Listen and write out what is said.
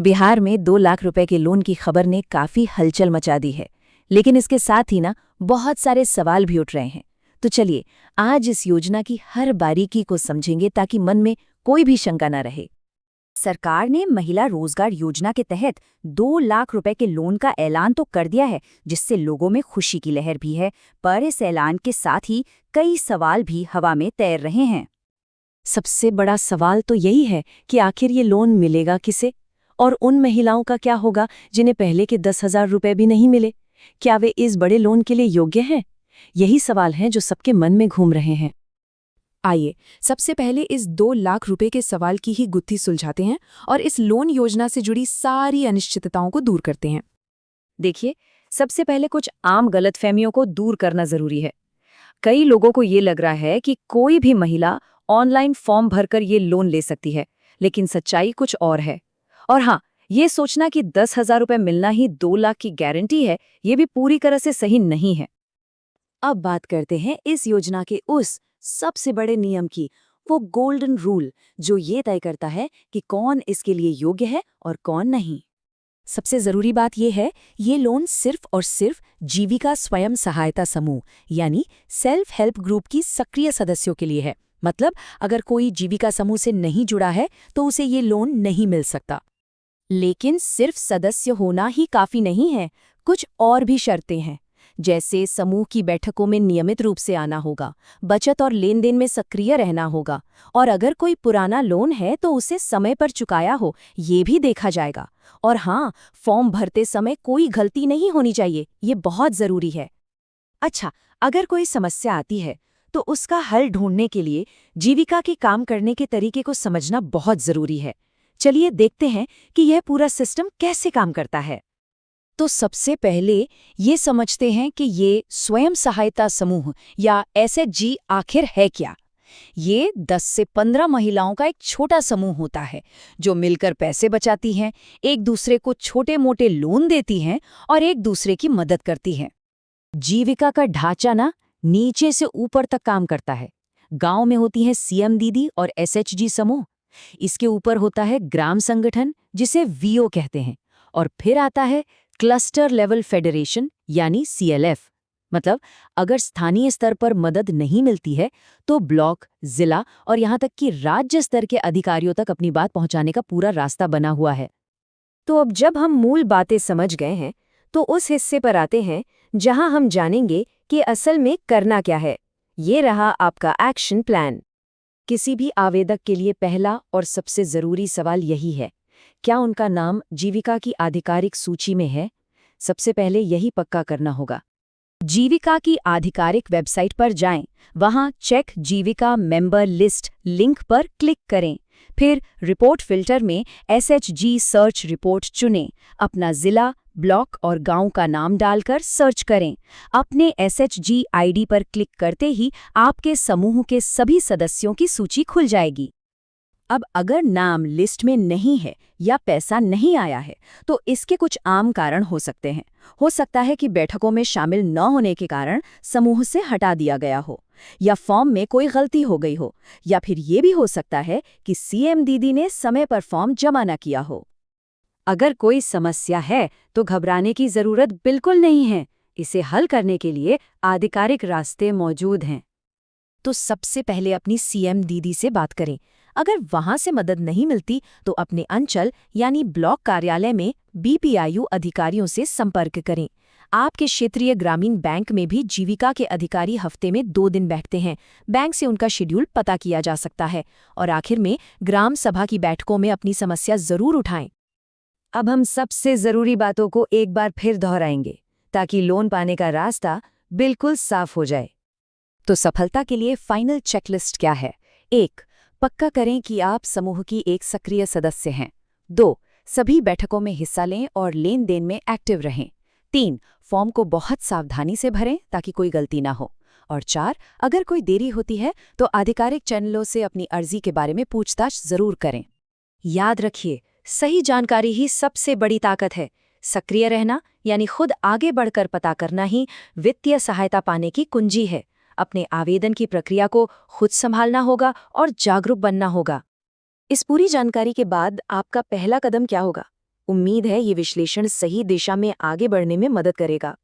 बिहार में 2 लाख रुपए के लोन की खबर ने काफी हलचल मचा दी है, लेकिन इसके साथ ही बहुत सारे सवाल भी उठ रहे हैं। तो चलिए आज इस योजना की हर बारीकी को समझेंगे ताकि मन में कोई भी शंका न रहे। सरकार ने महिला रोजगार योजना के तहत 2 लाख रुपए के लोन का ऐलान तो कर दिया है, जिससे लोगों में खुशी की लहर भी है। पर इस ऐलान के साथ ही कई सवाल भी हवा में तैर रहे हैं। सबसे बड़ा सवाल तो यही है कि आखिर ये लोन मिलेगा किसे, और उन महिलाओं का क्या होगा जिन्हें पहले के 10,000 रुपए भी नहीं मिले। क्या वे इस बड़े लोन के लिए योग्य हैं? यही सवाल हैं जो सबके मन में घूम रहे हैं। आइए सबसे पहले इस 2 लाख रुपए के सवाल की ही गुत्थी सुलझाते हैं और इस लोन योजना से जुड़ी सारी अनिश्चितताओं को दूर करते हैं। देखिए, सबसे पहले कुछ आम गलतफहमियों को दूर करना जरूरी है। कई लोगों को ये लग रहा है कि कोई भी महिला ऑनलाइन फॉर्म भरकर ये लोन ले सकती है, लेकिन सच्चाई कुछ और है। और हाँ, ये सोचना कि 10,000 रुपए मिलना ही 2 लाख की गारंटी है, ये भी पूरी तरह से सही नहीं है। अब बात करते हैं इस योजना के उस सबसे बड़े नियम की, वो गोल्डन रूल जो ये तय करता है कि कौन इसके लिए योग्य है और कौन नहीं। सबसे जरूरी बात यह है, ये लोन सिर्फ और सिर्फ जीविका स्वयं सहायता समूह यानी सेल्फ हेल्प ग्रुप की सक्रिय सदस्यों के लिए है। मतलब अगर कोई जीविका समूह से नहीं जुड़ा है तो उसे ये लोन नहीं मिल सकता। लेकिन सिर्फ सदस्य होना ही काफी नहीं है, कुछ और भी शर्तें हैं। जैसे समूह की बैठकों में नियमित रूप से आना होगा, बचत और लेन देन में सक्रिय रहना होगा, और अगर कोई पुराना लोन है तो उसे समय पर चुकाया हो, ये भी देखा जाएगा। और हाँ, फॉर्म भरते समय कोई गलती नहीं होनी चाहिए, ये बहुत जरूरी है। अच्छा, अगर कोई समस्या आती है तो उसका हल ढूंढने के लिए जीविका के काम करने के तरीके को समझना बहुत जरूरी है। चलिए देखते हैं कि यह पूरा सिस्टम कैसे काम करता है। तो सबसे पहले ये समझते हैं कि ये स्वयं सहायता समूह या एसएचजी आखिर है क्या। ये 10 से 15 महिलाओं का एक छोटा समूह होता है जो मिलकर पैसे बचाती हैं, एक दूसरे को छोटे मोटे लोन देती हैं और एक दूसरे की मदद करती हैं। जीविका का ढांचा नीचे से ऊपर तक काम करता है। गांव में होती हैं सीएम दीदी और एसएचजी समूह, इसके ऊपर होता है ग्राम संगठन जिसे वीओ कहते हैं, और फिर आता है क्लस्टर लेवल फेडरेशन यानी सीएलएफ। मतलब अगर स्थानीय स्तर पर मदद नहीं मिलती है तो ब्लॉक, जिला और यहाँ तक कि राज्य स्तर के अधिकारियों तक अपनी बात पहुंचाने का पूरा रास्ता बना हुआ है। तो अब जब हम मूल बातें समझ गए हैं तो उस हिस्से पर आते हैं जहां हम जानेंगे कि असल में करना क्या है। ये रहा आपका एक्शन प्लान। किसी भी आवेदक के लिए पहला और सबसे जरूरी सवाल यही है, क्या उनका नाम जीविका की आधिकारिक सूची में है? सबसे पहले यही पक्का करना होगा। जीविका की आधिकारिक वेबसाइट पर जाएं, वहां चेक जीविका मेंबर लिस्ट लिंक पर क्लिक करें। फिर रिपोर्ट फिल्टर में एसएचजी सर्च रिपोर्ट चुनें, अपना जिला, ब्लॉक और गांव का नाम डालकर सर्च करें। अपने एसएचजी आईडी पर क्लिक करते ही आपके समूह के सभी सदस्यों की सूची खुल जाएगी। अब अगर नाम लिस्ट में नहीं है या पैसा नहीं आया है तो इसके कुछ आम कारण हो सकते हैं। हो सकता है कि बैठकों में शामिल न होने के कारण समूह से हटा दिया गया हो, या फॉर्म में कोई गलती हो गई हो, या फिर ये भी हो सकता है कि सीएम दीदी ने समय पर फॉर्म जमा न किया हो। अगर कोई समस्या है तो घबराने की जरूरत बिल्कुल नहीं है। इसे हल करने के लिए आधिकारिक रास्ते मौजूद हैं। तो सबसे पहले अपनी सीएम दीदी से बात करें। अगर वहां से मदद नहीं मिलती तो अपने अंचल यानी ब्लॉक कार्यालय में बीपीआईयू अधिकारियों से संपर्क करें। आपके क्षेत्रीय ग्रामीण बैंक में भी जीविका के अधिकारी हफ्ते में 2 दिन बैठते हैं। बैंक से उनका शेड्यूल पता किया जा सकता है। और आखिर में ग्राम सभा की बैठकों में अपनी समस्या जरूर उठाएं। अब हम सबसे जरूरी बातों को एक बार फिर दोहराएंगे ताकि लोन पाने का रास्ता बिल्कुल साफ हो जाए। तो सफलता के लिए फाइनल चेकलिस्ट क्या है? 1. पक्का करें कि आप समूह की एक सक्रिय सदस्य हैं। 2. सभी बैठकों में हिस्सा लें और लेन देन में एक्टिव रहें। 3. फॉर्म को बहुत सावधानी से भरें ताकि कोई गलती ना हो। और 4. अगर कोई देरी होती है तो आधिकारिक चैनलों से अपनी अर्जी के बारे में पूछताछ जरूर करें। याद रखिए, सही जानकारी ही सबसे बड़ी ताकत है। सक्रिय रहना यानी खुद आगे बढ़कर पता करना ही वित्तीय सहायता पाने की कुंजी है। अपने आवेदन की प्रक्रिया को खुद संभालना होगा और जागरूक बनना होगा। इस पूरी जानकारी के बाद आपका पहला कदम क्या होगा? उम्मीद है ये विश्लेषण सही दिशा में आगे बढ़ने में मदद करेगा।